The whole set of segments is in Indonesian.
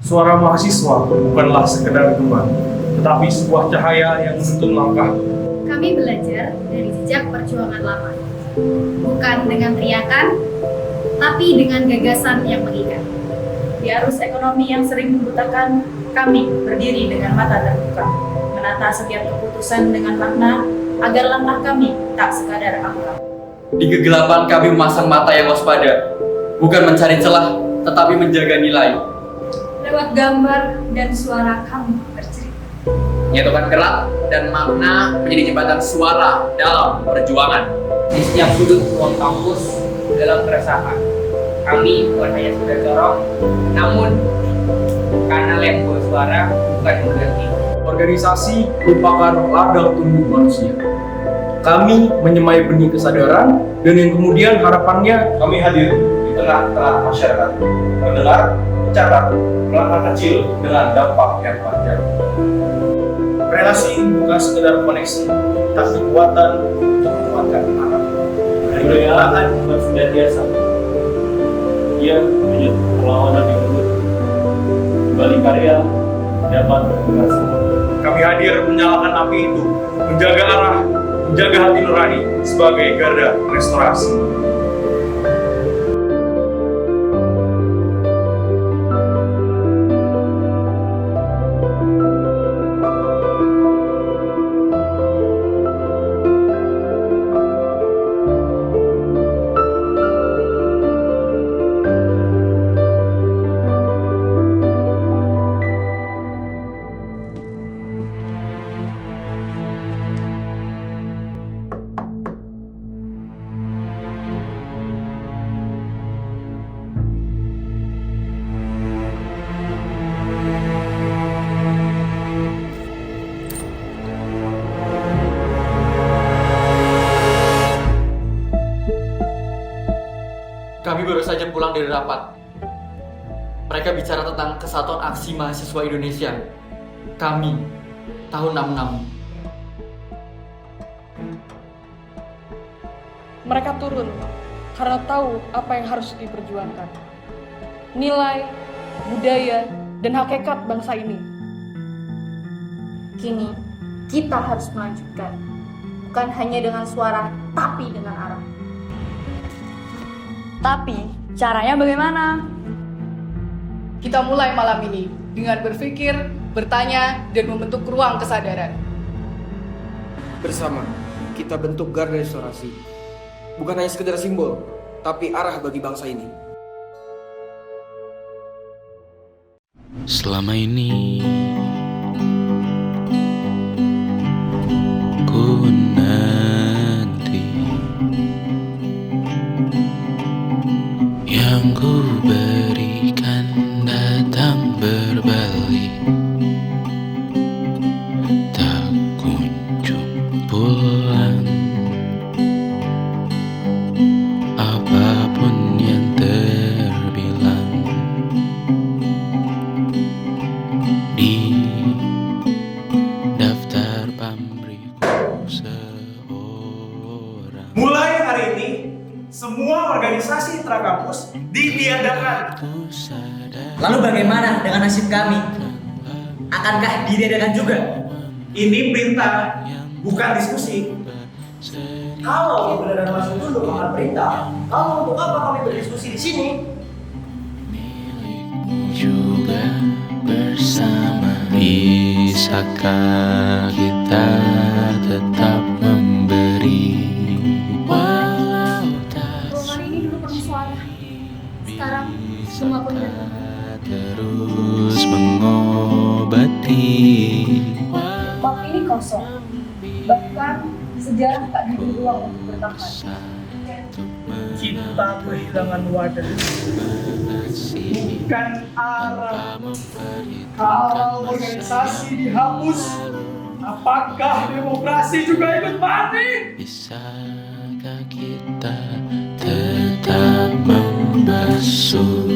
Suara mahasiswa bukanlah sekedar gema, tetapi sebuah cahaya yang menuntun langkah. Kami belajar dari jejak perjuangan lama, bukan dengan teriakan, tapi dengan gagasan yang mengikat. Di arus ekonomi yang sering membutakan, kami berdiri dengan mata terbuka, menata setiap keputusan dengan makna, agar langkah kami tak sekadar angka. Di kegelapan kami memasang mata yang waspada, bukan mencari celah, tetapi menjaga nilai. Lewat gambar dan suara kami bercerita. Menyatukan gerak dan makna menjadi jembatan suara dalam perjuangan. Di setiap sudut ruang kampus dalam keresahan, kami bukan hanya sekedar dorong, namun kanal yang bersuara bukan mengganti. Organisasi merupakan ladang tumbuh manusia. Kami menyemai benih kesadaran dan yang kemudian harapannya Kami hadir di tengah-tengah masyarakat, mendengar, mencatat, melangkah kecil dengan dampak yang panjang. relasi bukan sekedar koneksi, tapi kekuatan untuk menguatkan anak. Kebudayaan bukan sudah biasa. Ia menyentuh perlawanan yang lembut. Balik karya dapat berasa. Kami hadir menyalakan api itu, menjaga arah, menjaga hati nurani sebagai garda restorasi. Kami baru saja pulang dari rapat. Mereka bicara tentang kesatuan aksi mahasiswa Indonesia. Kami, tahun 66. Mereka turun karena tahu apa yang harus diperjuangkan. Nilai, budaya, dan hakikat bangsa ini. Kini, kita harus melanjutkan. Bukan hanya dengan suara, tapi dengan arah. Tapi, caranya bagaimana? Kita mulai malam ini dengan berpikir, bertanya, dan membentuk ruang kesadaran. Bersama, kita bentuk garda restorasi. Bukan hanya sekedar simbol, tapi arah bagi bangsa ini. Selama ini ku nanti yang ku berikan datang berbalik, tak kunjung pulang. Apapun yang terbilang di daftar pamrihku seorang. Mulai hari ini, semua organisasi intrakampus ditiadakan. Lalu bagaimana dengan nasib kami? Akankah ditiadakan juga? Ini perintah, bukan diskusi. Kalau kebenaran masuk dulu akan perintah. Kalau untuk apa kami berdiskusi di sini? Juga bersama, bisakah kita tetap memberi walau tak Ruangan ini dulu penuh suara. Sekarang semua pun terus mengobati. bab ini kosong. Bahkan sejarah tak diberi ruang untuk bertahan. Kita kehilangan wadah, bukan arah. Kalau organisasi dihapus, apakah demokrasi juga ikut mati? Bisakah kita tetap membasuh?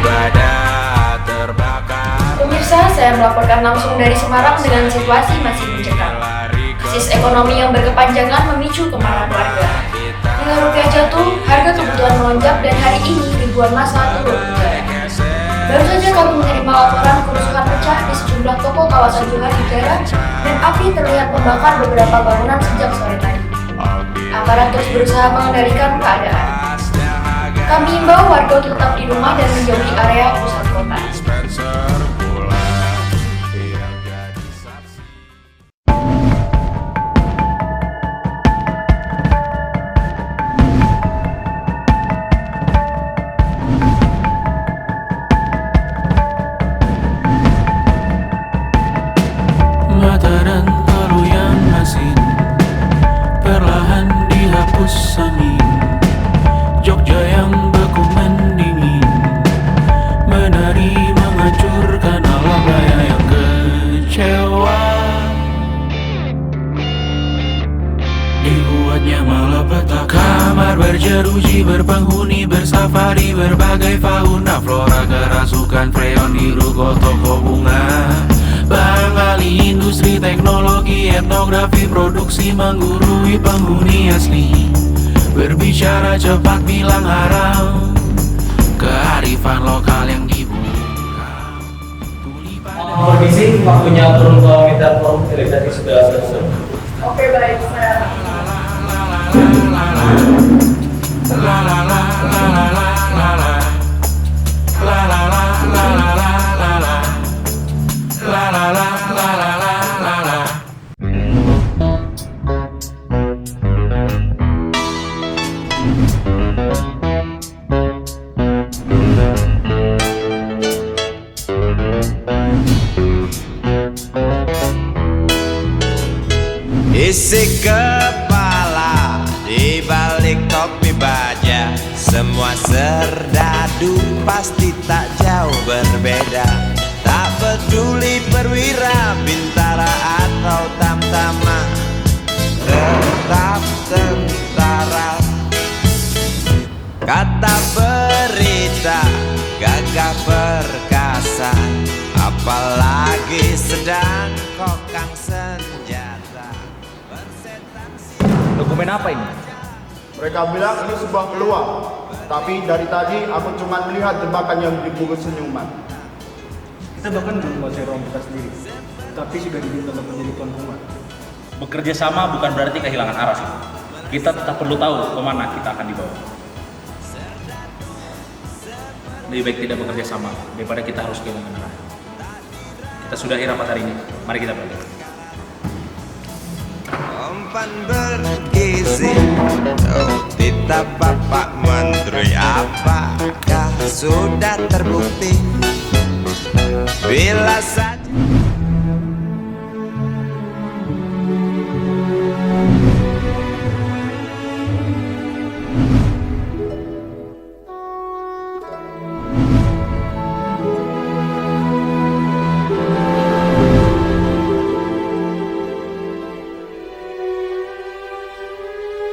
ibadah terbakar. Pemirsa, saya melaporkan langsung dari Semarang dengan situasi masih mencekam. Krisis ekonomi yang berkepanjangan memicu kemarahan warga. Nilai rupiah jatuh, harga kebutuhan melonjak, dan hari ini ribuan massa turun ke jalan. Baru saja kami menerima laporan kerusuhan pecah di sejumlah toko kawasan Johar Negara dan api terlihat membakar beberapa bangunan sejak sore tadi. Aparat terus berusaha mengendalikan keadaan. Kami imbau warga untuk tetap di rumah dan menjauhi area pusat kota. Mata dan palu yang asin perlahan dihapus angin. Jogja yang beku mendingin, menari menghancurkan alam raya yang kecewa. Dibuatnya malapetaka, kamar berjeruji, berpenghuni, bersafari, berbagai fauna flora, kerasukan freon, hiruko toko bunga. Bang Ali, industri teknologi, etnografi, produksi menggurui penghuni asli. Berbicara cepat, bilang haram, kearifan lokal yang dibuka. Permisi, waktunya turun ke meter forum tadi sudah selesai. Oke, baik, saya. Isi kepala di balik topi baja, semua serdadu pasti tak jauh berbeda. Tak peduli perwira, bintara atau tamtama, tetap tentara. Kata berita, gagah perkasa, apalagi sedang kokang senjata. Dokumen apa ini? Mereka bilang ini sebuah peluang, tapi dari tadi aku cuma melihat jebakan yang dibungkus senyuman. Kita bahkan belum menguasai ruang kita sendiri, tapi sudah diminta untuk menjadi tuan rumah. Bekerja sama bukan berarti kehilangan arah sih. Kita tetap perlu tahu kemana kita akan dibawa. Lebih baik tidak bekerja sama daripada kita harus kehilangan arah. Kita sudahi rapat hari ini. Mari kita berangkat. Umpan bergizi, oh titah Bapak Menteri, apakah sudah terbukti? Bila saja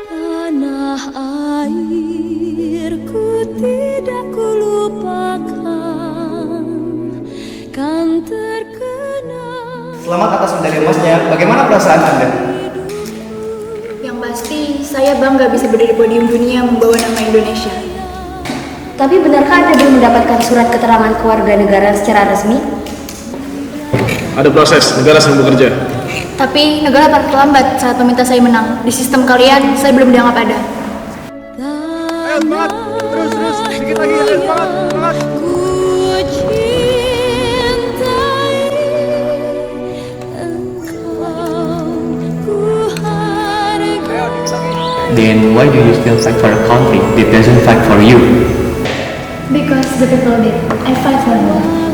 tanah airku tidak kulupakan, kan terkenal. Selamat atas medali emasnya. Bagaimana perasaan Anda? Yang pasti, saya bangga bisa berdiri di podium dunia membawa nama Indonesia. Tapi benarkah Anda belum mendapatkan surat keterangan kewarganegaraan secara resmi? Ada proses, negara sedang bekerja. Tapi negara tak terlambat saat meminta saya menang. Di sistem kalian, saya belum dianggap ada. Ayo semangat, terus, sedikit lagi, ayo semangat. Ku cintai engkau, ku hargai. Then why do you still fight for a country that doesn't fight for you? Because the people did. I fight for them.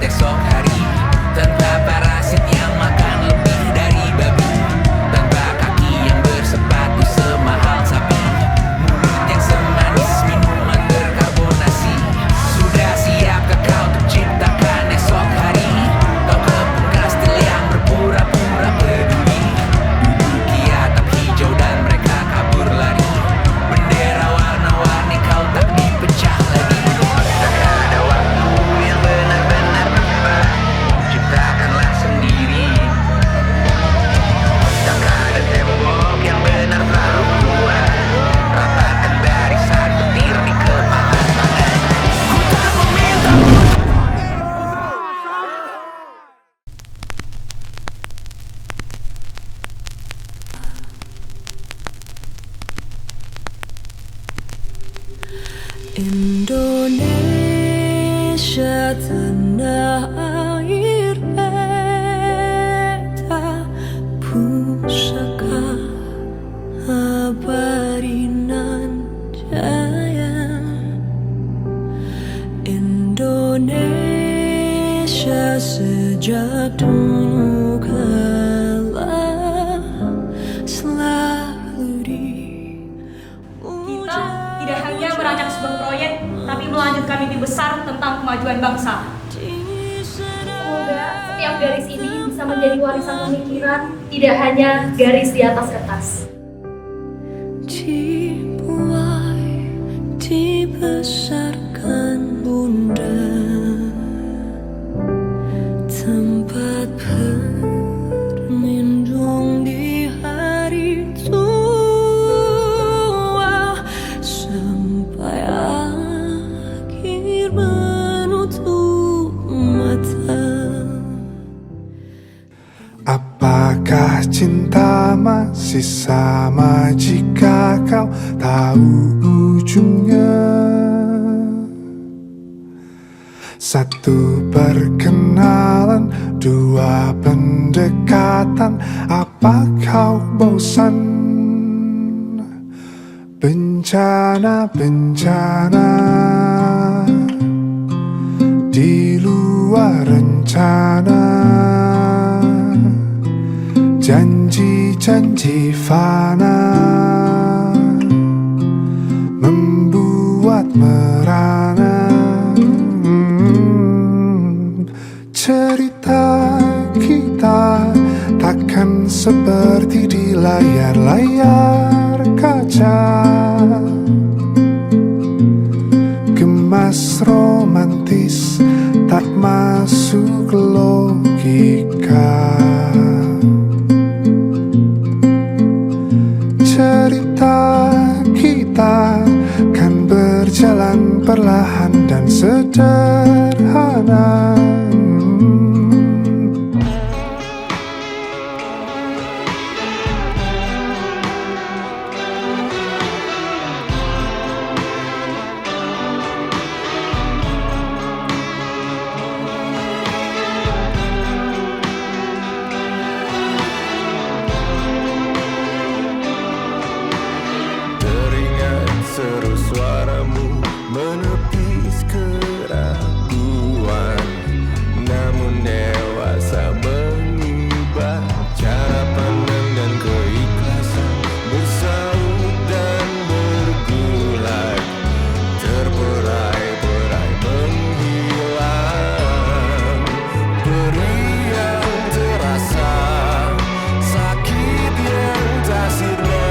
esok hari, tanpa parasit yang makan lebih dari tanah air peta pusaka abadi nan jaya Indonesia sejak dulu kala selalu Kita tidak hanya merancang sebuah proyek, tapi melanjutkan mimpi besar tentang kemajuan bangsa. Semoga setiap garis ini bisa menjadi warisan pemikiran, tidak hanya garis di atas kertas. dibuai, dibesarkan bunda, tempat berlindung di hari tua, sampai akhir menutup mata. Apakah cinta masih sama jika kau tahu ujungnya? Satu perkenalan, dua pendekatan, apa kau bosan? Bencana-bencana di luar rencana, janji-janji fana membuat merana. Cerita kita takkan seperti di layar-layar kaca, gemas romantis tak masuk logika. Cerita kita kan berjalan perlahan dan sederhana. Seru suaramu menepis keraguan, namun dewasa mengubah cara pandang dan keikhlasan, bersaut dan bergulat, terberai-berai menghilang. Beri yang terasa, sakit yang tak sirna,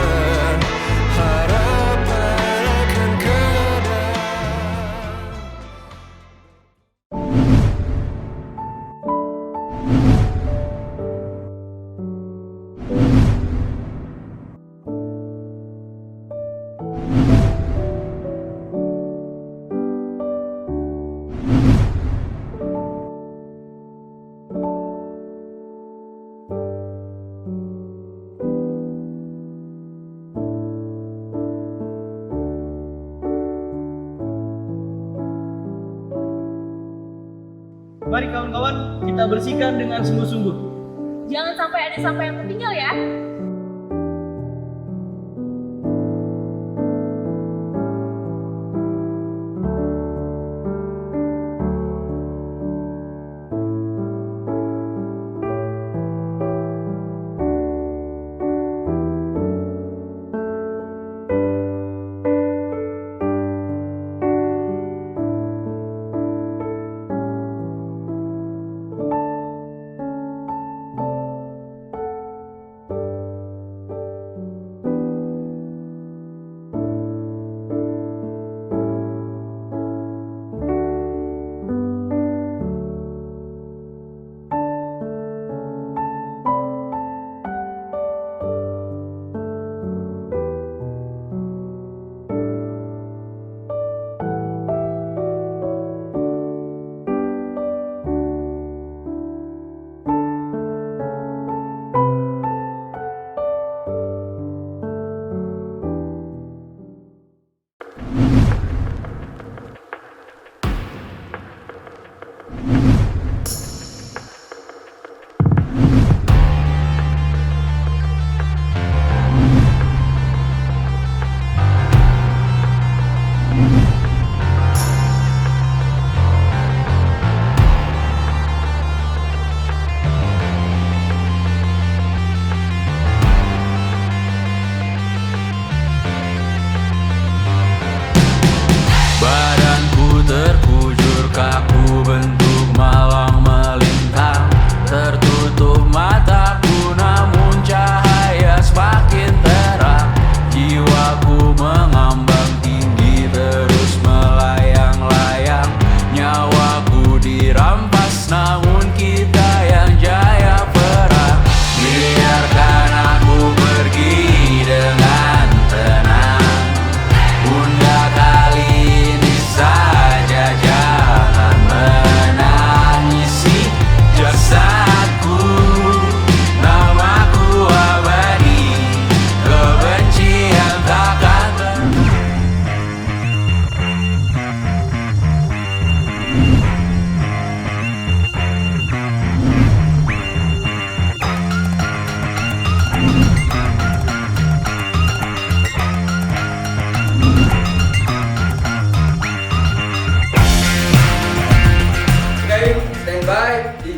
Mari kawan-kawan, kita bersihkan dengan sungguh-sungguh. Jangan sampai ada sampah yang tertinggal ya.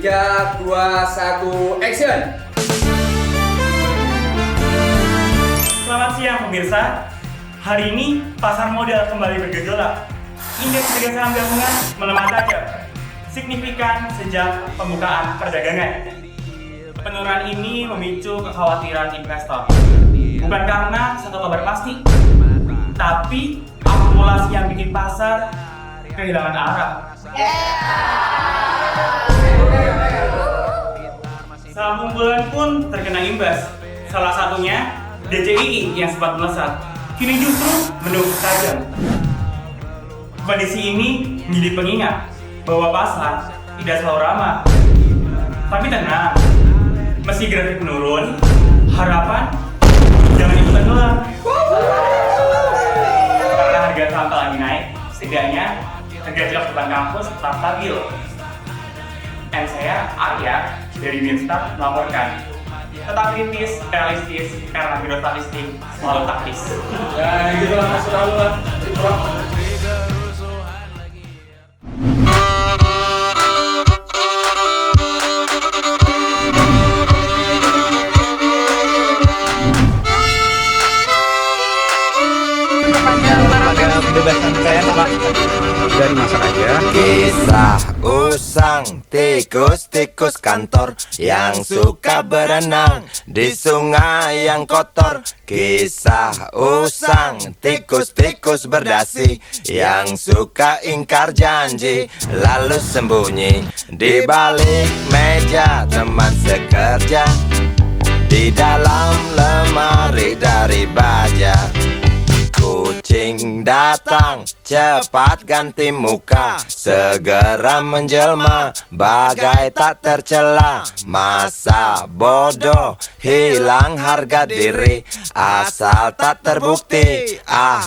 3, 2, 1, action! Selamat siang pemirsa. Hari ini pasar modal kembali bergejolak. Indeks harga saham gabungan melemah tajam, signifikan sejak pembukaan perdagangan. Penurunan ini memicu kekhawatiran investor. Bukan karena satu kabar pasti, tapi akumulasi yang bikin pasar kehilangan arah. Saham unggulan pun terkena imbas. Salah satunya DCII yang sempat melesat, kini justru menurun tajam. Kondisi ini menjadi pengingat bahwa pasar tidak selalu ramah. Tapi tenang, meski grafik menurun, harapan jangan ikutan tenggelam. Karena harga saham lagi naik, setidaknya harga saham depan kampus tetap stabil. Dan saya, Arya, dari Minstat melaporkan. Tetap kritis, realistis, karena biro statistik selalu taktis. Ya gitu lah, selalu lah. Kebebasan saya Pak dari masak aja. Kisah usang tikus-tikus kantor yang suka berenang di sungai yang kotor. Kisah usang tikus-tikus berdasi yang suka ingkar janji lalu sembunyi di balik meja teman sekerja, di dalam lemari dari baja. Kucing datang, cepat ganti muka, segera menjelma, bagai tak tercela. Masa bodoh, hilang harga diri, asal tak terbukti,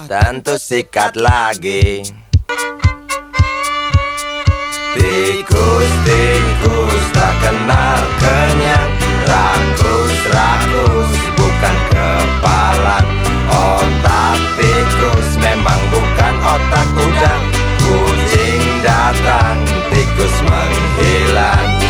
tentu sikat lagi. Tikus-tikus tak kenal kenyang, rakus-rakus bukan kepalan. Otak tikus memang bukan otak udang. Kucing datang, tikus menghilang.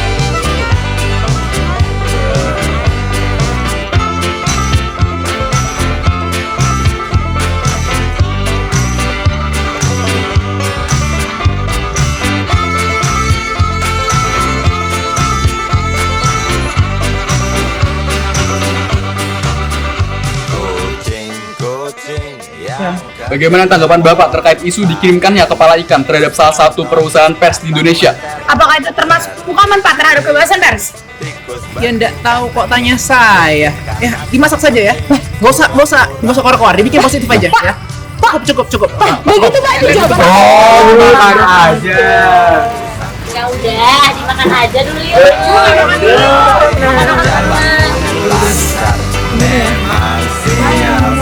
Bagaimana tanggapan Bapak terkait isu dikirimkannya kepala ikan terhadap salah satu perusahaan pers di Indonesia? Apakah itu termasuk hukuman Pak terhadap kebebasan pers? Ya enggak tahu kok tanya saya. Ya dimasak saja ya. Nggak usah keluar-keluar. Dibikin positif aja ya. Cukup. Begitu Pak, dicoba. Makan aja. Ya udah, dimakan aja dulu yuk. Memang sinyal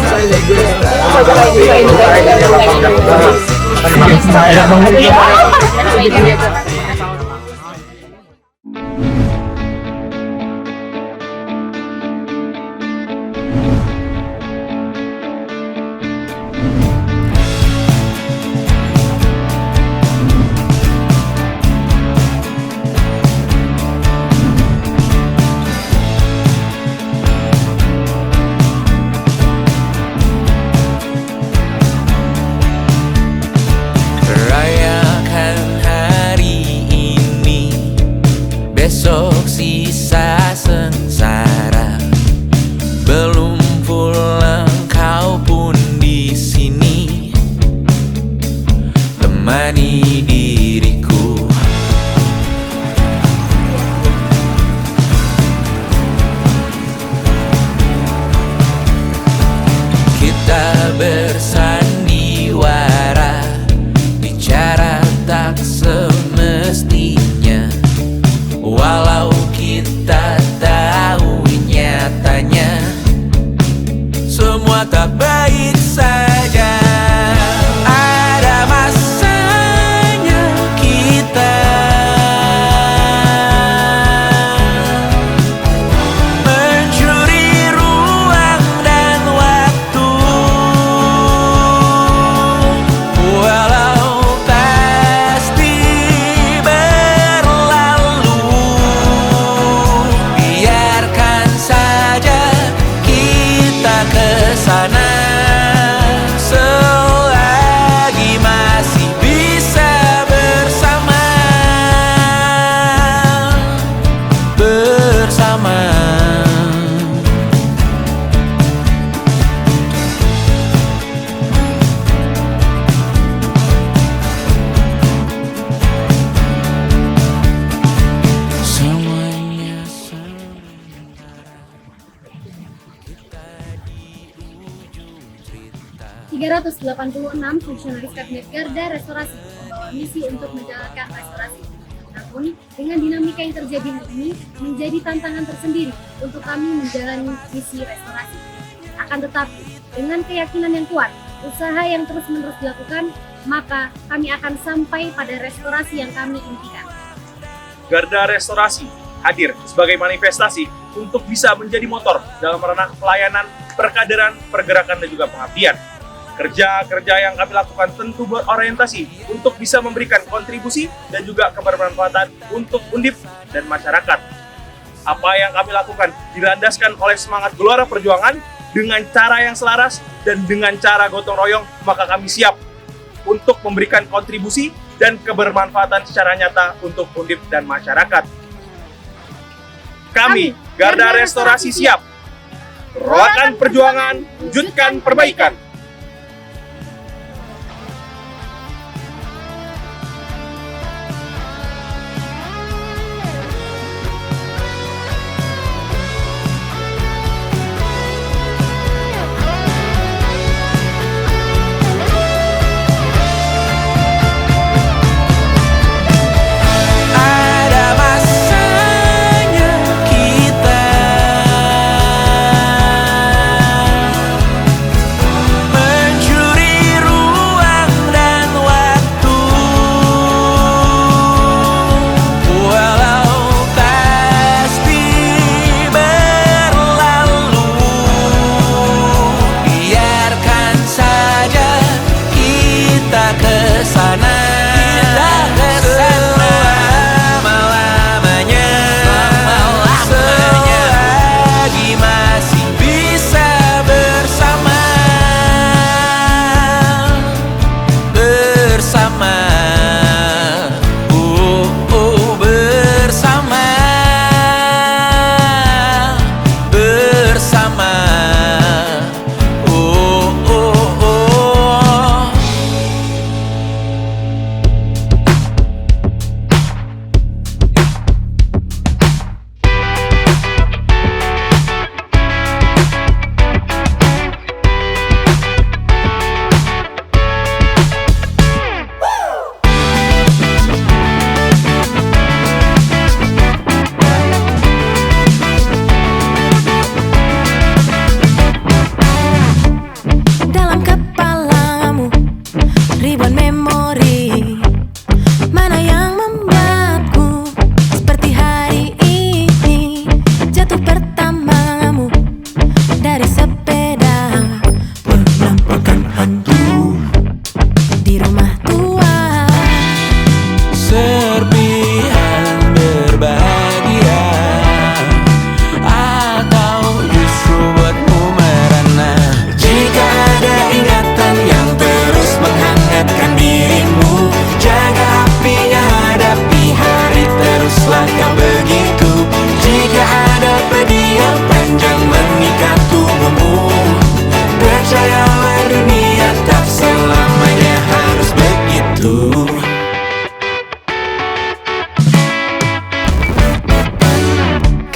rayakan hari 386 fungsionaris Kabinet Garda Restorasi membawa misi untuk menjalankan restorasi. Namun, dengan dinamika yang terjadi hari ini, menjadi tantangan tersendiri untuk kami menjalani misi restorasi. Akan tetapi, dengan keyakinan yang kuat, usaha yang terus-menerus dilakukan, maka kami akan sampai pada restorasi yang kami impikan. Garda Restorasi hadir sebagai manifestasi untuk bisa menjadi motor dalam ranah pelayanan, perkaderan, pergerakan, dan juga pengabdian. Kerja-kerja yang kami lakukan tentu berorientasi untuk bisa memberikan kontribusi dan juga kebermanfaatan untuk Undip dan masyarakat. Apa yang kami lakukan dilandaskan oleh semangat gelora perjuangan dengan cara yang selaras dan dengan cara gotong royong, maka kami siap untuk memberikan kontribusi dan kebermanfaatan secara nyata untuk Undip dan masyarakat. Kami, Garda Restorasi siap. Roakan perjuangan, wujudkan perbaikan.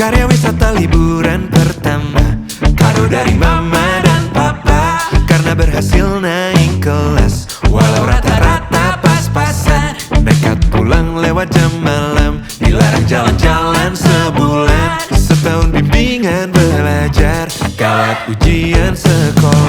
Karya wisata liburan pertama, kado dari mama dan papa, karena berhasil naik kelas walau rata-rata pas-pasan. Nekat pulang lewat jam malam, dilarang jalan-jalan sebulan. Setahun bimbingan belajar, kawat ujian sekolah.